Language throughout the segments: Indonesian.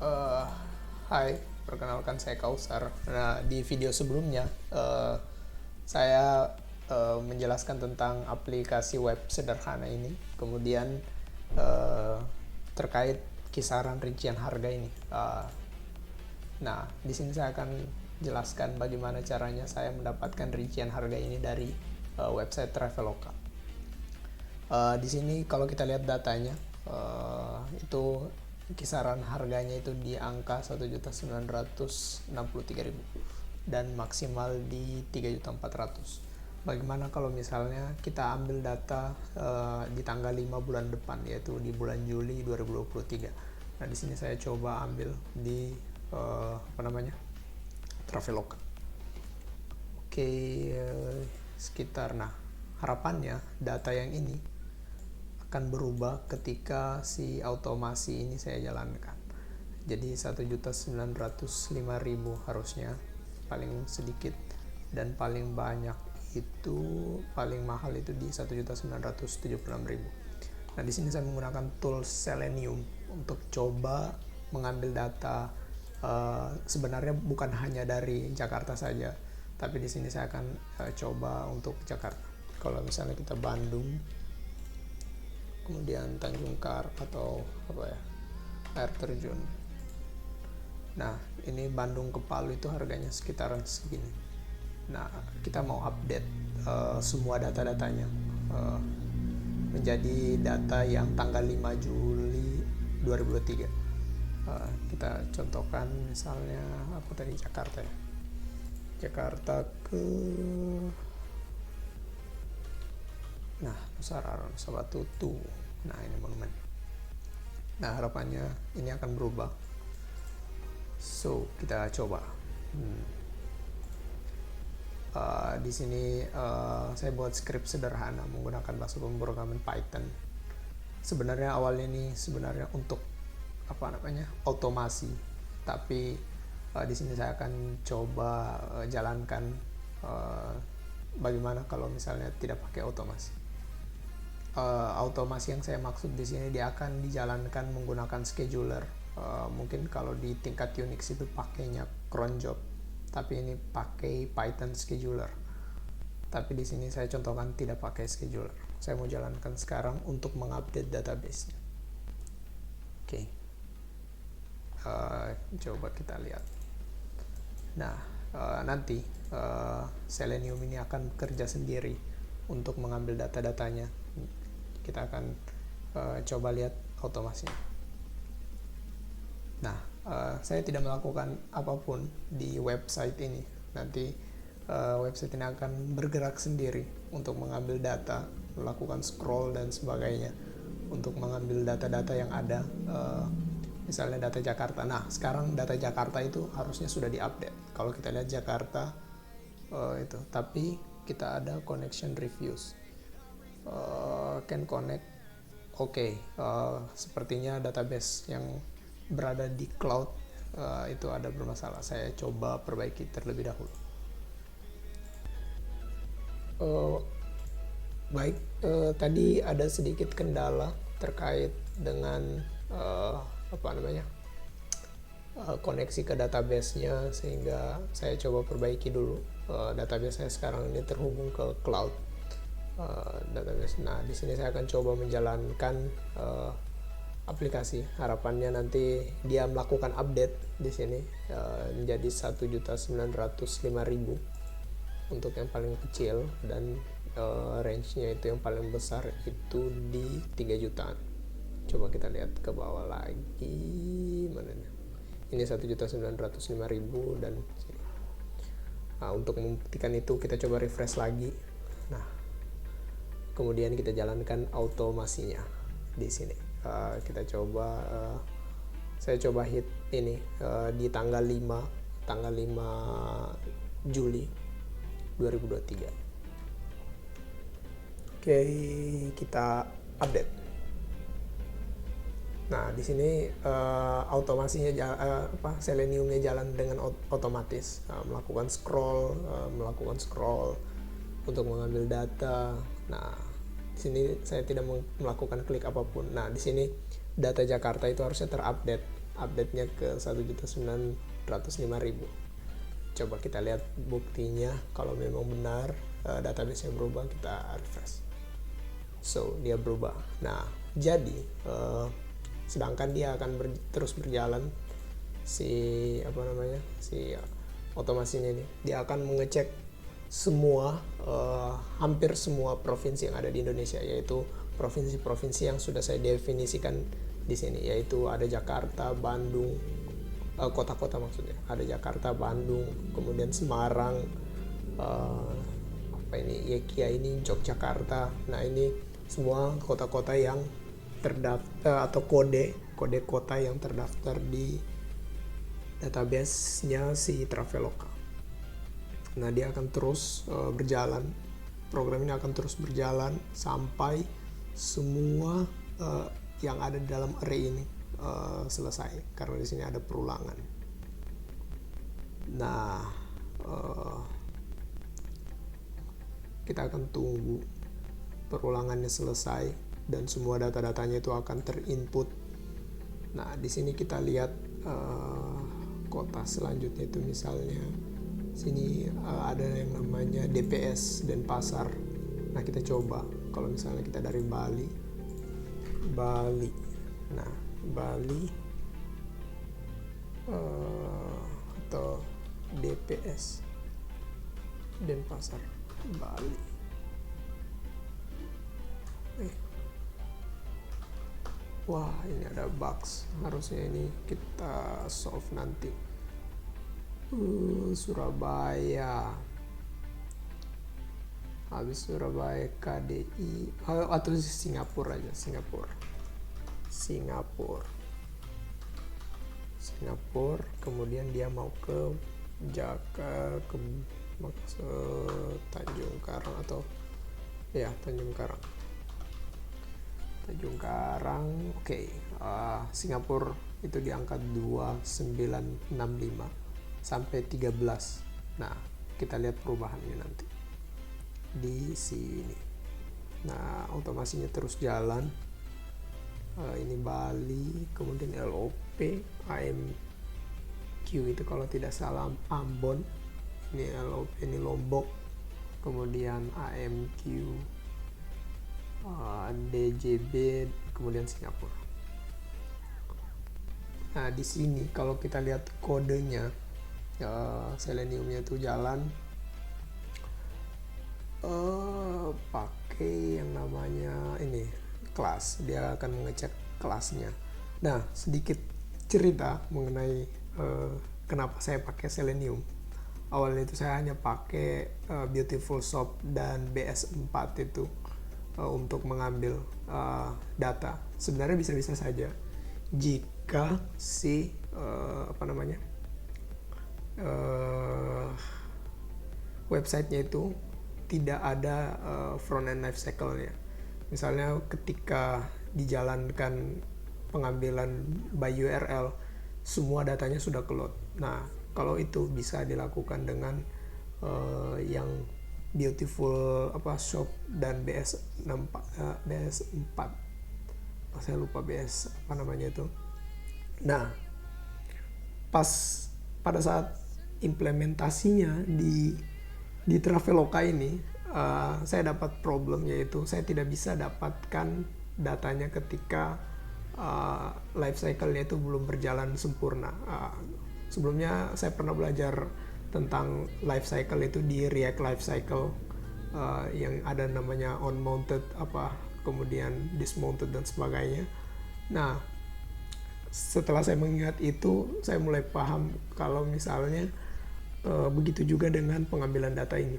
Eh, Hai, perkenalkan saya Kausar. Nah, di video sebelumnya saya menjelaskan tentang aplikasi web sederhana ini, kemudian eh, terkait kisaran rincian harga ini. Nah, di sini saya akan jelaskan bagaimana caranya saya mendapatkan rincian harga ini dari website Traveloka. Di sini kalau kita lihat datanya, itu kisaran harganya itu di angka 1.963.000 dan maksimal di 3.400.000. Bagaimana kalau misalnya kita ambil data di tanggal 5 bulan depan, yaitu di bulan Juli 2023. Nah, di sini saya coba ambil di Traveloka. Oke, sekitar, nah, harapannya data yang ini akan berubah ketika si automasi ini saya jalankan. Jadi 1.905.000 harusnya paling sedikit, dan paling banyak itu, paling mahal itu di 1.976.000. Nah, di sini saya menggunakan tools Selenium untuk coba mengambil data. Sebenarnya bukan hanya dari Jakarta saja, tapi di sini saya akan coba untuk Jakarta. Kalau misalnya kita Bandung, kemudian Tanjung Kar atau air terjun. Nah, ini Bandung ke Palu itu harganya sekitaran segini. Nah, kita mau update semua data-datanya menjadi data yang tanggal 5 Juli 2023. Kita contohkan misalnya apa tadi, Jakarta ya. Jakarta ke Nusa Rara, Nusa Batu tuh. Nah, ini monumen. Nah, harapannya ini akan berubah. So, kita coba. Di sini saya buat script sederhana menggunakan bahasa pemrograman Python. Sebenarnya awalnya ini sebenarnya untuk otomasi, tapi di sini saya akan coba jalankan bagaimana kalau misalnya tidak pakai otomasi. Otomasi yang saya maksud di sini dia akan dijalankan menggunakan scheduler. Mungkin kalau di tingkat Unix itu pakainya cron job, tapi ini pakai Python scheduler. Tapi di sini saya contohkan tidak pakai scheduler. Saya mau jalankan sekarang untuk mengupdate database-nya. Oke. Coba kita lihat. Nah, nanti Selenium ini akan bekerja sendiri untuk mengambil data-datanya. Kita akan coba lihat otomasinya. Nah, saya tidak melakukan apapun di website ini. Nanti website ini akan bergerak sendiri untuk mengambil data, melakukan scroll dan sebagainya untuk mengambil data-data yang ada. Misalnya data Jakarta. Nah, sekarang data Jakarta itu harusnya sudah diupdate. Kalau kita lihat Jakarta itu, tapi kita ada connection reviews. Can connect. Oke, sepertinya database yang berada di cloud itu ada bermasalah. Saya coba perbaiki terlebih dahulu. Baik, tadi ada sedikit kendala terkait dengan koneksi ke database-nya, sehingga saya coba perbaiki dulu. Database saya sekarang ini terhubung ke cloud database. Nah, di sini saya akan coba menjalankan aplikasi. Harapannya nanti dia melakukan update di sini menjadi 1.905.000 untuk yang paling kecil, dan range-nya itu yang paling besar itu di 3 jutaan. Coba kita lihat ke bawah lagi, mana nih? Ini 1.905.000 dan sini. Nah, untuk membuktikan itu kita coba refresh lagi. Nah, kemudian kita jalankan automasinya di sini. Kita coba, saya coba hit ini di tanggal 5 Juli 2023. Oke, kita update. Nah, di sini automasinya Seleniumnya jalan dengan otomatis, melakukan scroll untuk mengambil data. Nah, di sini saya tidak melakukan klik apapun. Nah, di sini data Jakarta itu harusnya terupdate. update-nya ke 1.905.000. Coba kita lihat buktinya. Kalau memang benar database-nya berubah, kita refresh. So dia berubah. Nah jadi sedangkan dia akan terus berjalan si otomasinya ini, dia akan mengecek semua hampir semua provinsi yang ada di Indonesia, yaitu provinsi-provinsi yang sudah saya definisikan di sini, yaitu ada Jakarta, Bandung, kota-kota maksudnya, ada Jakarta, Bandung, kemudian Semarang, Yekia ini Yogyakarta. Nah ini semua kota-kota yang terdaftar atau kode kota yang terdaftar di database-nya si Traveloka. Nah dia akan terus berjalan, program ini akan terus berjalan sampai semua yang ada di dalam array ini selesai, karena di sini ada perulangan. Nah kita akan tunggu perulangannya selesai dan semua data-datanya itu akan terinput. Nah di sini kita lihat kota selanjutnya itu, misalnya sini ada yang namanya DPS, Denpasar. Nah kita coba kalau misalnya kita dari Bali. Nah Bali atau DPS Denpasar Bali. Wah ini ada bugs, harusnya ini kita solve nanti. Surabaya, habis Surabaya KDI atau Singapura aja, Singapura, kemudian dia mau ke Tanjung Karang atau ya Tanjung Karang. Oke. Singapura itu di angka 2965 sampai 13. Nah kita lihat perubahannya nanti di sini. Nah otomasinya terus jalan. Ini Bali, kemudian LOP, AMQ itu kalau tidak salah Ambon, ini LOP, ini Lombok, kemudian AMQ, DJB, kemudian Singapura. Nah di sini kalau kita lihat kodenya, Seleniumnya itu jalan pakai yang namanya ini kelas, dia akan mengecek kelasnya. Nah sedikit cerita mengenai kenapa saya pakai Selenium. Awalnya itu saya hanya pakai Beautiful Shop dan BS4 itu untuk mengambil data. Sebenarnya bisa-bisa saja jika si websitenya itu tidak ada front end life cycle-nya. Misalnya ketika dijalankan pengambilan by URL, semua datanya sudah keload. Nah kalau itu bisa dilakukan dengan yang Beautiful Shop dan BS4. Saya lupa BS itu. Nah pada saat implementasinya di Traveloka ini, saya dapat problem, yaitu saya tidak bisa dapatkan datanya ketika life cycle-nya itu belum berjalan sempurna. Sebelumnya saya pernah belajar tentang life cycle itu di React Life Cycle, yang ada namanya on mounted, kemudian dismounted dan sebagainya. Nah setelah saya mengingat itu, saya mulai paham kalau misalnya begitu juga dengan pengambilan data ini.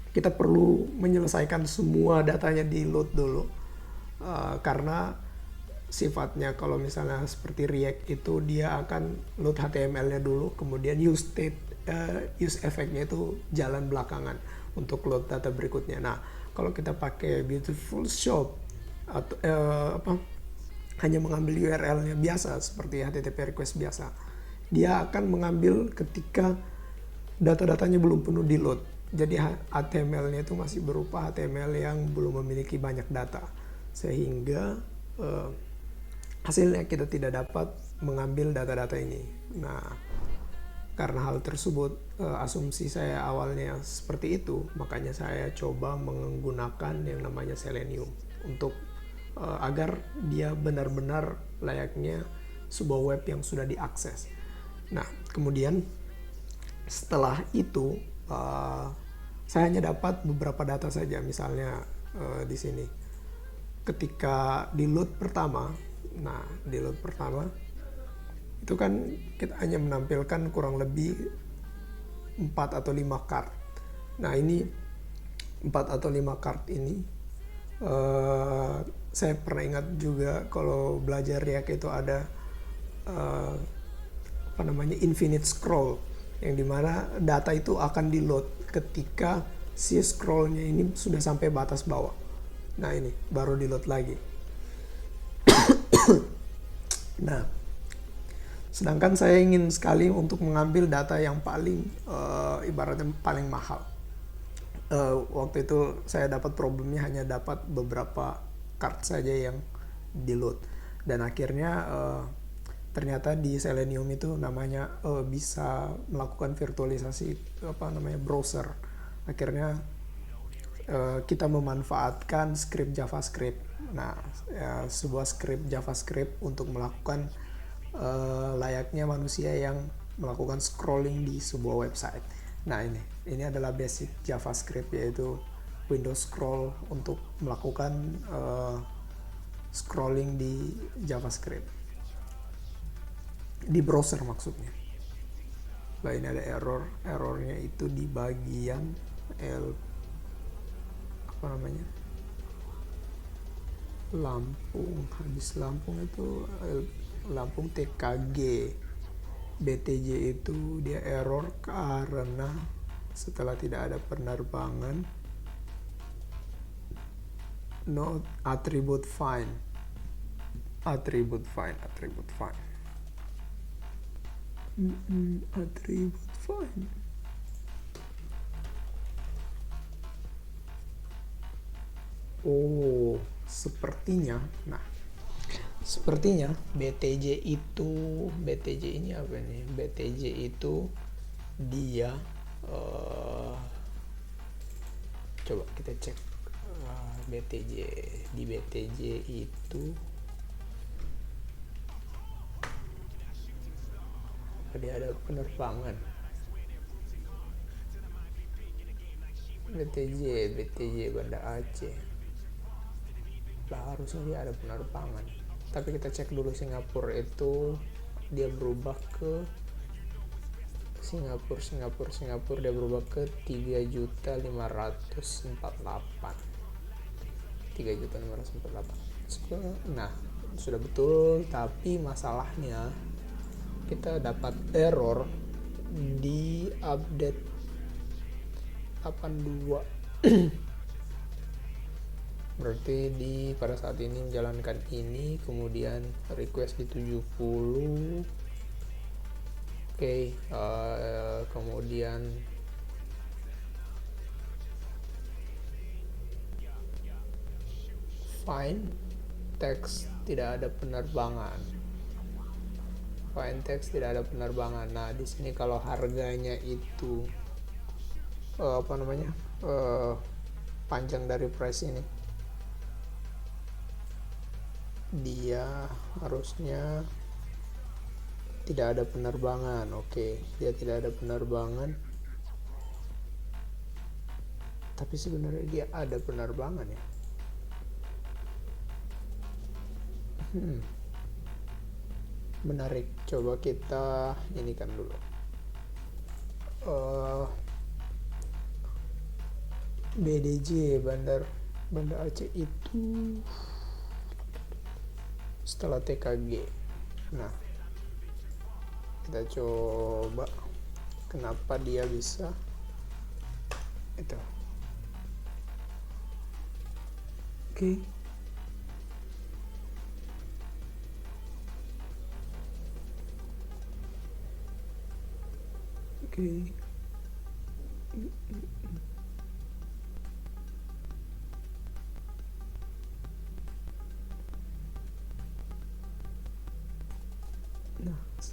Kita perlu menyelesaikan semua datanya di load dulu, karena sifatnya kalau misalnya seperti React itu dia akan load HTML-nya dulu, kemudian use effect-nya itu jalan belakangan untuk load data berikutnya. Nah kalau kita pakai Beautiful Shop atau hanya mengambil URL-nya biasa seperti HTTP request biasa, dia akan mengambil ketika data-datanya belum penuh di load. Jadi HTML-nya itu masih berupa HTML yang belum memiliki banyak data, sehingga hasilnya kita tidak dapat mengambil data-data ini. Nah, karena hal tersebut, asumsi saya awalnya seperti itu, makanya saya coba menggunakan yang namanya Selenium untuk agar dia benar-benar layaknya sebuah web yang sudah diakses. Nah, kemudian setelah itu saya hanya dapat beberapa data saja. Misalnya di sini ketika di load pertama, itu kan kita hanya menampilkan kurang lebih 4 atau 5 card. Nah, ini 4 atau 5 card ini saya pernah ingat juga kalau belajar React itu ada infinite scroll, yang dimana data itu akan di load ketika si scrollnya ini sudah sampai batas bawah. Nah, ini baru di load lagi. Nah, sedangkan saya ingin sekali untuk mengambil data yang paling ibaratnya paling mahal. Waktu itu saya dapat problemnya hanya dapat beberapa card saja yang di load, dan akhirnya ternyata di Selenium itu namanya bisa melakukan virtualisasi browser. Akhirnya kita memanfaatkan script JavaScript. Nah, sebuah script JavaScript untuk melakukan layaknya manusia yang melakukan scrolling di sebuah website. Nah, ini adalah basic JavaScript, yaitu Windows scroll untuk melakukan scrolling di JavaScript di browser maksudnya. Nah, ini ada errornya itu di bagian Lampung, habis Lampung itu Lampung TKG. BTJ itu dia error karena setelah tidak ada penerbangan, no attribute find. Attribute find. Oh, sepertinya BTJ ini apa nih? BTJ itu dia coba kita cek BTJ. Di BTJ itu dia ada penerbangan. BTJ Banda Aceh. Lah, harusnya dia ada penerbangan. Tapi kita cek dulu Singapura itu dia berubah ke Singapura dia berubah ke 3.548. Nah, sudah betul, tapi masalahnya kita dapat error di update 82. Berarti pada saat ini menjalankan ini, kemudian request di 70. Oke, kemudian find text tidak ada penerbangan. Nah, di sini kalau harganya itu panjang dari price ini, dia harusnya tidak ada penerbangan. Oke, dia tidak ada penerbangan, tapi sebenarnya dia ada penerbangan ya. Menarik, coba kita inikan dulu. BDJ Banda Aceh itu setelah TKG. Nah, kita coba kenapa dia bisa itu. Oke.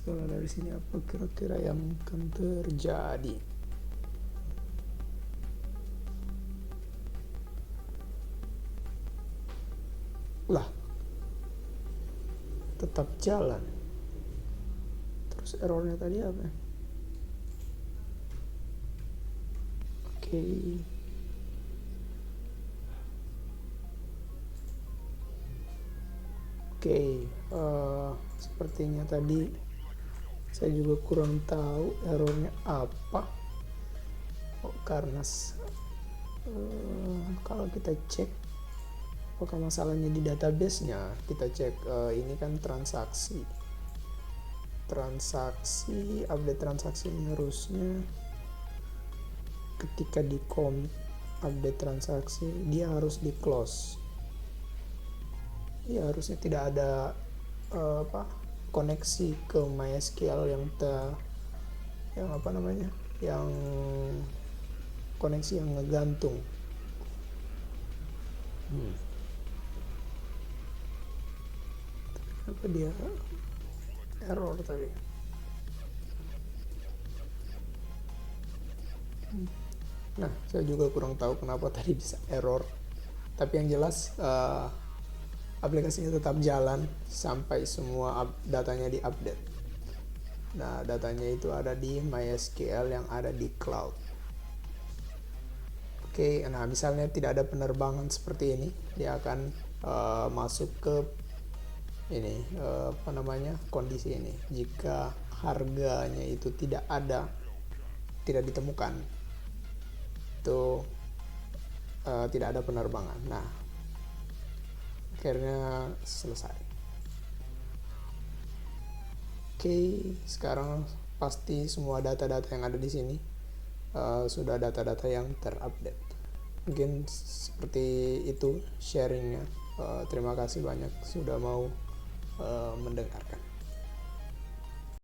setelah dari sini apa kira-kira yang akan terjadi? Lah, tetap jalan. Terus errornya tadi apa? Oke. Sepertinya tadi saya juga kurang tahu errornya apa. Karena kalau kita cek apakah masalahnya di database-nya, kita cek ini kan transaksi, update transaksi ini harusnya ketika di commit update transaksi dia harus di close. Ya harusnya tidak ada koneksi ke MySQL yang koneksi yang ngegantung. Kenapa dia error tadi? Nah, saya juga kurang tahu kenapa tadi bisa error. Tapi yang jelas aplikasinya tetap jalan sampai semua datanya diupdate. Nah, datanya itu ada di MySQL yang ada di cloud. Oke, nah misalnya tidak ada penerbangan seperti ini, dia akan masuk ke ini kondisi ini. Jika harganya itu tidak ditemukan, itu tidak ada penerbangan. Nah, akhirnya selesai. Oke, sekarang pasti semua data-data yang ada di sini sudah data-data yang terupdate. Mungkin seperti itu sharingnya. Terima kasih banyak sudah mau mendengarkan.